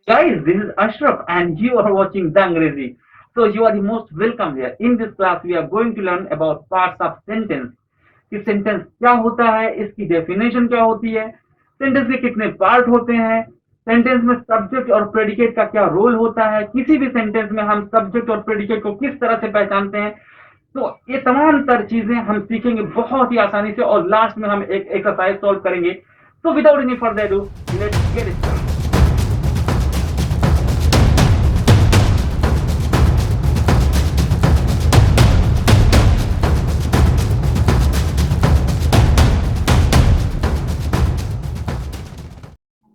Guys, this is Ashraf and you are watching Dangrezi. So you are the most welcome here. In this class we are going to learn about parts of sentence. कि sentence क्या होता है, इसकी definition क्या होती है, sentence के कितने पार्ट होते हैं, सेंटेंस में सब्जेक्ट और प्रेडिकेट का क्या रोल होता है, किसी भी सेंटेंस में हम सब्जेक्ट और प्रेडिकेट को किस तरह से पहचानते हैं। तो ये तमाम तर चीजें हम सीखेंगे बहुत ही आसानी से और लास्ट में हम एक एक्सरसाइज सॉल्व करेंगे। तो without any further do let's get start.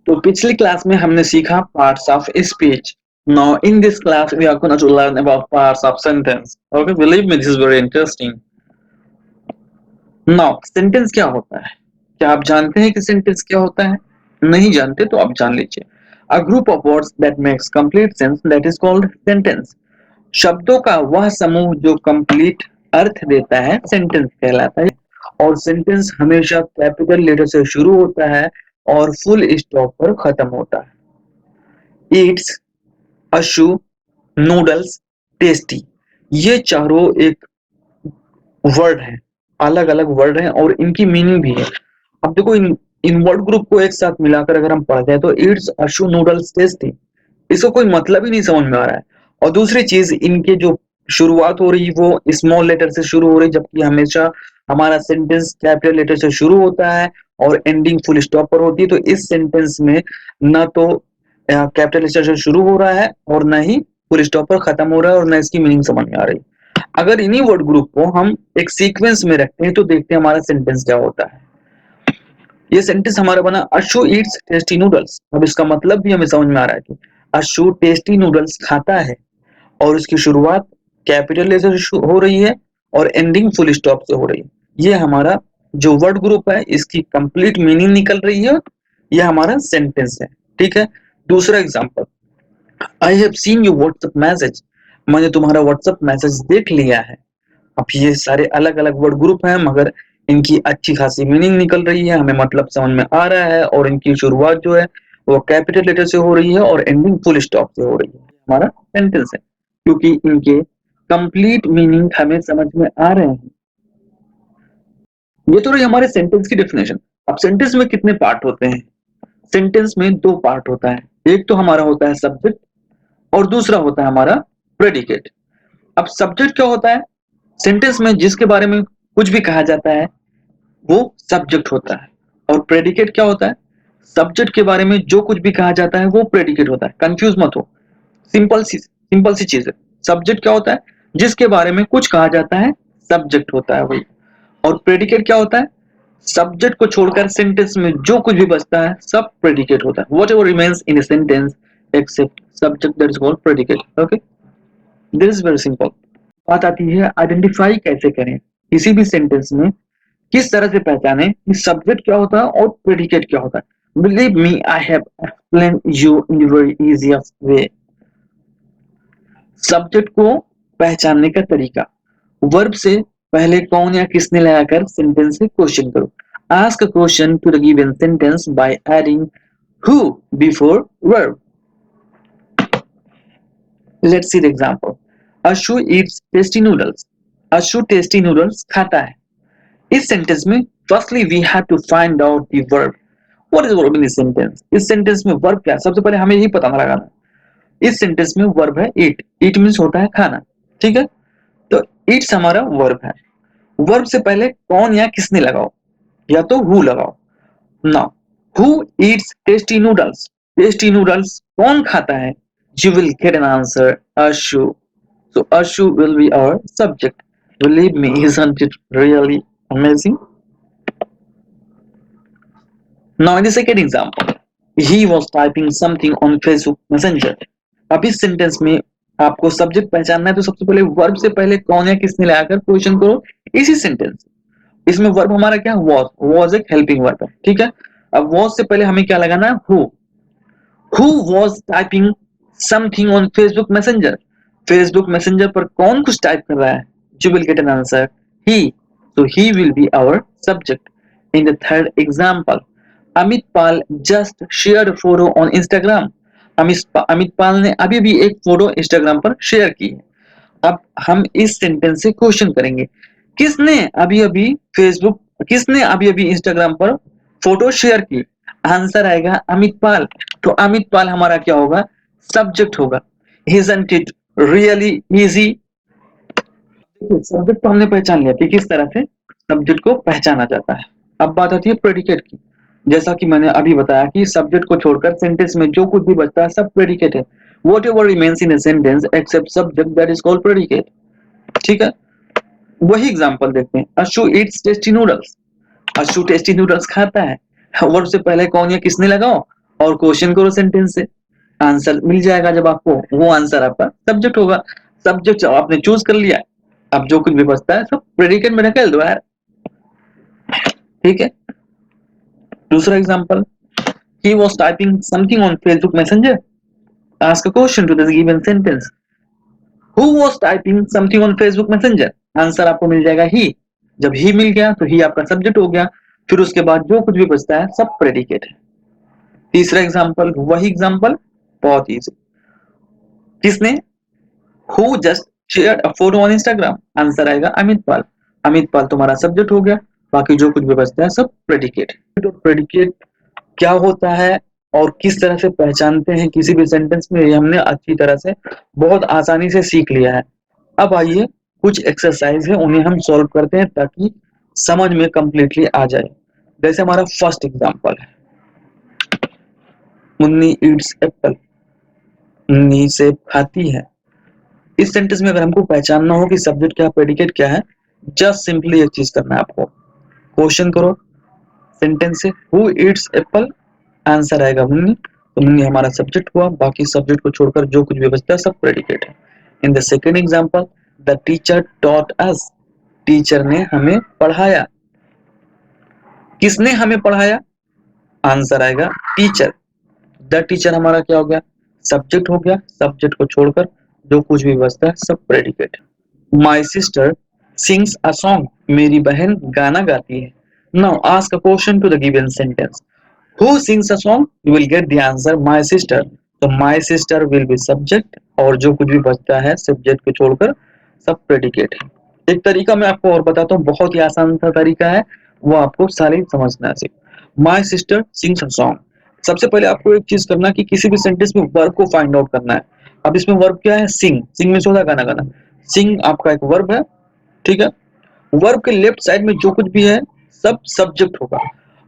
तो पिछली क्लास में हमने सीखा parts of speech. Now in this class we are going to learn about parts of sentence. Okay, believe me, this is very interesting. Now sentence क्या होता है? क्या आप जानते हैं कि sentence क्या होता है? नहीं जानते तो आप जान लीजिए. A group of words that makes complete sense, that is called sentence. शब्दों का वह समूह जो कंप्लीट अर्थ देता है सेंटेंस कहलाता है. और सेंटेंस हमेशा कैपिटल लेटर से शुरू होता है और फुल स्टॉप पर खत्म होता है. ईट्स, अशु, नूडल्स, टेस्टी, ये चारों एक वर्ड है, अलग अलग वर्ड है और इनकी मीनिंग भी है. अब देखो इन वर्ड ग्रुप को एक साथ मिलाकर अगर हम पढ़ते हैं तो ईट्स, अशु, नूडल्स, टेस्टी, इसको कोई मतलब ही नहीं समझ में आ रहा है. और दूसरी चीज, इनके जो शुरुआत हो रही है वो स्मॉल लेटर से शुरू हो रही है, जबकि हमेशा हमारा सेंटेंस कैपिटल लेटर से शुरू होता है और एंडिंग फुल स्टॉप पर होती है. तो इस सेंटेंस में न तो कैपिटल लेटर से शुरू हो रहा है और न ही फुल स्टॉप पर खत्म हो रहा है और न इसकी मीनिंग समझ में आ रही. अगर इन्हीं वर्ड ग्रुप को हम एक सीक्वेंस में रखते हैं तो देखते हैं हमारा सेंटेंस क्या होता है. ये सेंटेंस हमारा बना अशु ईट्स टेस्टी नूडल्स. अब इसका मतलब भी हमें समझ में आ रहा है कि अशु टेस्टी नूडल्स खाता है और उसकी शुरुआत कैपिटल लेटर से हो रही है और एंडिंग फुल स्टॉप से हो रही है. ये हमारा जो वर्ड ग्रुप है इसकी कंप्लीट मीनिंग निकल रही है. ये हमारा सेंटेंस है. ठीक है. दूसरा example, I have seen your WhatsApp message, मैंने तुम्हारा व्हाट्सएप मैसेज देख लिया है. अब ये सारे अलग अलग वर्ड ग्रुप हैं मगर इनकी अच्छी खासी मीनिंग निकल रही है, हमें मतलब समझ में आ रहा है और इनकी शुरुआत जो है वो कैपिटल लेटर से हो रही है और एंडिंग फुल स्टॉप से हो रही है. हमारा सेंटेंस है क्योंकि इनके कंप्लीट मीनिंग हमें समझ में आ रहे हैं. ये तो रही हमारे सेंटेंस की डेफिनेशन. अब सेंटेंस में कितने पार्ट होते हैं? सेंटेंस में दो पार्ट होता है. एक तो हमारा होता है सब्जेक्ट और दूसरा होता है हमारा प्रेडिकेट. अब सब्जेक्ट क्या होता है? सेंटेंस में जिसके बारे में कुछ भी कहा जाता है वो सब्जेक्ट होता है. और प्रेडिकेट क्या होता है? सब्जेक्ट के बारे में जो कुछ भी कहा जाता है वो प्रेडिकेट होता है. कंफ्यूज मत हो, सिंपल सी चीज है. सब्जेक्ट क्या होता है? जिसके बारे में कुछ कहा जाता है सब्जेक्ट होता है वही. और प्रेडिकेट क्या होता है? सब्जेक्ट को छोड़कर सेंटेंस में जो कुछ भी बचता है सब प्रेडिकेट होता है. Whatever remains in a sentence except subject, that is called predicate. Okay, this is very simple. बात आती है आइडेंटिफाई कैसे करें किसी भी सेंटेंस में, किस तरह से पहचाने कि सब्जेक्ट क्या होता है और प्रेडिकेट क्या होता है. Believe me, I have explain you in very easiest way. Subject को पहचानने का तरीका, वर्ब से पहले कौन या किसने लगाकर सेंटेंस से क्वेश्चन करो. Ask a question to the given sentence by adding who before verb. Let's see the example. Ashu eats tasty noodles. Ashu tasty noodles खाता है. इस सेंटेंस में firstly we have to find out the verb. What is verb in this sentence? इस sentence में verb क्या है सबसे पहले हमें यही पता लगाना है. इस सेंटेंस में वर्ब है ईट. ईट मींस होता है खाना. ठीक है. तो ईट्स हमारा वर्ब है. वर्ब से पहले कौन या किसने लगाओ, या तो हु लगाओ. Now who Yeats tasty noodles. Tasty noodles कौन खाता है? You will get an answer Ashu. So Ashu will be our subject. Believe me, isn't it really amazing? Now in the second example, he was typing something on Facebook Messenger. अब इस sentence में आपको subject पहचानना है तो सबसे पहले verb से पहले कौन या किसने लगाकर क्वेश्चन करो इसी सेंटेंस. इसमें वर्ब हमारा क्या है? was एक हेल्पिंग वर्ब है. ठीक है. अब was से पहले हमें क्या लगाना है? who was typing something on Facebook Messenger. Facebook Messenger पर कौन कुछ टाइप कर रहा है? You will get an answer he. So he will be our subject. In the third example, Amit Pal just shared a photo on Instagram. Amit पाल ने अभी भी एक फोटो इंस्टाग्राम पर शेयर की है। अब हम इस सेंटेंस से क्वेश्चन करेंगे, किसने अभी अभी इंस्टाग्राम पर फोटो शेयर की? आंसर आएगा अमित पाल। तो अमित पाल हमारा क्या होगा? सब्जेक्ट होगा। Isn't it really easy? Subject तो हमने पहचान लिया कि किस तरह से सब्जेक्ट को पहचाना जाता है। अब बात आती है प्रेडिकेट की। जैसा कि मैंने अभी बताया कि सब्जेक्ट को छोड़कर सेंटेंस में जो कुछ भी बचता है सब प्रेडिकेट है। Whatever remains in a sentence except subject that is called predicate. ठीक है, वही एग्जांपल देखते हैं। Ashu eats tasty noodles. Ashu tasty noodles खाता है। वर्ब से पहले कौन या किसने लगाओ और क्वेश्चन करो सेंटेंस से, आंसर मिल जाएगा। जब आपको वो आंसर आपका सब्जेक्ट होगा। सब्जेक्ट आपने चूज कर लिया, अब जो कुछ भी बचता है सब प्रेडिकेट में ढकेल दो यार। ठीक है, दूसरा example, he was typing something on Facebook Messenger. Ask a question to the given sentence. Who was typing something on Facebook Messenger? Answer आपको मिल जाएगा he। जब he मिल गया तो he आपका सब्जेक्ट हो गया। फिर उसके बाद जो कुछ भी बचता है सब प्रेडिकेट है। तीसरा एग्जांपल, वही एग्जांपल बहुत इजी, किसने? Who just shared a photo on Instagram? Answer आएगा अमित पाल। अमित पाल तुम्हारा सब्जेक्ट हो गया, बाकी जो कुछ भी बचता है सब प्रेडिकेट। तो प्रेडिकेट क्या होता है और किस तरह से पहचानते हैं किसी भी सेंटेंस में, ये हमने अच्छी तरह से बहुत आसानी से सीख लिया है। अब आइए कुछ एक्सरसाइज है, उन्हें हम सॉल्व करते हैं ताकि समझ में कंप्लीटली आ जाए। जैसे हमारा फर्स्ट एग्जांपल है, मुन्नी ईट्स एप्पल। मुन्नी सेब खाती है। इस सेंटेंस में अगर हमको पहचानना हो कि सब्जेक्ट क्या प्रेडिकेट क्या है, जस्ट सिंपली एक चीज करना है आपको, क्वेश्चन करो सेंटेंस से, हु ईट्स एप्पल? आंसर आएगा मुन्नी। तो मुन्नी हमारा सब्जेक्ट हुआ, बाकी सब्जेक्ट को छोड़कर जो कुछ भी बचता है सब प्रेडिकेट है। In the second example, the teacher taught us. Teacher ने हमें पढ़ाया। किसने हमें पढ़ाया? आंसर आएगा टीचर। द टीचर हमारा क्या हो गया? सब्जेक्ट हो गया। सब्जेक्ट को छोड़कर जो कुछ भी बचता है सब predicate. My sister sings a song. मेरी बहन गाना गाती है। Now ask a question to the given sentence, who sings a song? You will get the answer my sister. तो my sister will be subject और जो कुछ भी बचता है सब्जेक्ट को छोड़कर सब प्रेडिकेट है। एक तरीका मैं आपको और बताता हूँ, बहुत ही आसान सा तरीका है, वो आपको सारी समझना है। My sister sings a song। सबसे पहले आपको एक चीज करना कि किसी भी सेंटेंस में वर्ब को फाइंड आउट करना है। अब इसमें वर्ब क्या है? सिंग। सिंग में होता है गाना गाना। सिंग आपका एक वर्ब है, ठीक है। वर्ब के लेफ्ट साइड में जो कुछ भी है सब सब्जेक्ट होगा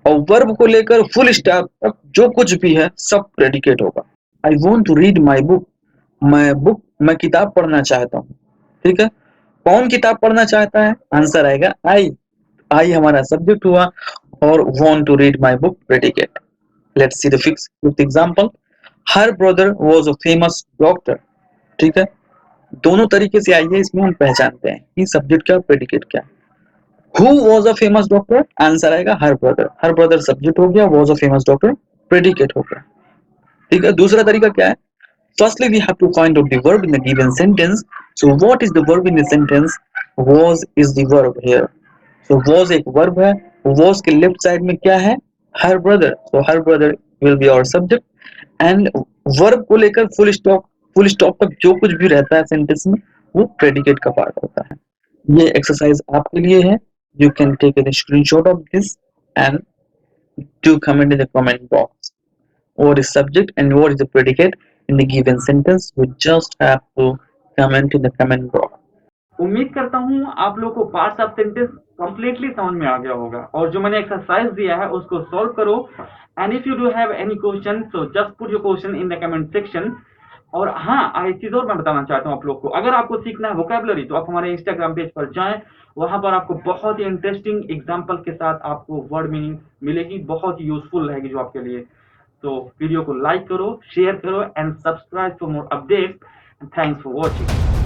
और वर्ब को लेकर फुल स्टॉप तक जो कुछ भी है सब प्रेडिकेट होगा। I want to read my book. मैं किताब पढ़ना चाहता हूँ, ठीक है। कौन किताब पढ़ना चाहता है? आंसर आएगा आई। आई हमारा सब्जेक्ट हुआ और want to read my book predicate. Let's see the fifth example, her brother was a famous doctor. ठीक है, दोनों तरीके से आइए इसमें हम पहचानते हैं कि सब्जेक्ट क्या प्रेडिकेट क्या। Who was a famous doctor? Answer आएगा her brother. Her brother subject हो गया, was a famous doctor predicate हो गया। ठीक है, दूसरा तरीका क्या है? Firstly, we have to find out the verb in the given sentence. So, what is the verb in the sentence? Was is the verb here. So, was एक verb है। Was के left side में क्या है? Her brother. So, her brother will be our subject. And verb को लेकर full stop तक जो कुछ भी रहता है सेंटेंस में वो प्रेडिकेट का पार्ट होता है। ये एक्सरसाइज आपके लिए है। You can take a screenshot of this and do comment in the comment box. What is subject and what is the predicate in the given sentence? You just have to comment in the comment box. उम्मीद करता हूँ आप लोग को parts of sentence completely समझ में आ गया होगा और जो मैंने एक्सरसाइज दिया है उसको सॉल्व करो। And if you do have any question so just put your question in the comment section. और हाँ, एक चीज और मैं बताना चाहता हूँ आप लोग को, अगर आपको सीखना है वोकैबुलरी तो आप हमारे इंस्टाग्राम पेज पर जाएं, वहां पर आपको बहुत ही इंटरेस्टिंग एग्जाम्पल के साथ आपको वर्ड मीनिंग मिलेगी, बहुत ही यूजफुल रहेगी जो आपके लिए। तो वीडियो को लाइक करो, शेयर करो and subscribe for more updates. Thanks for watching.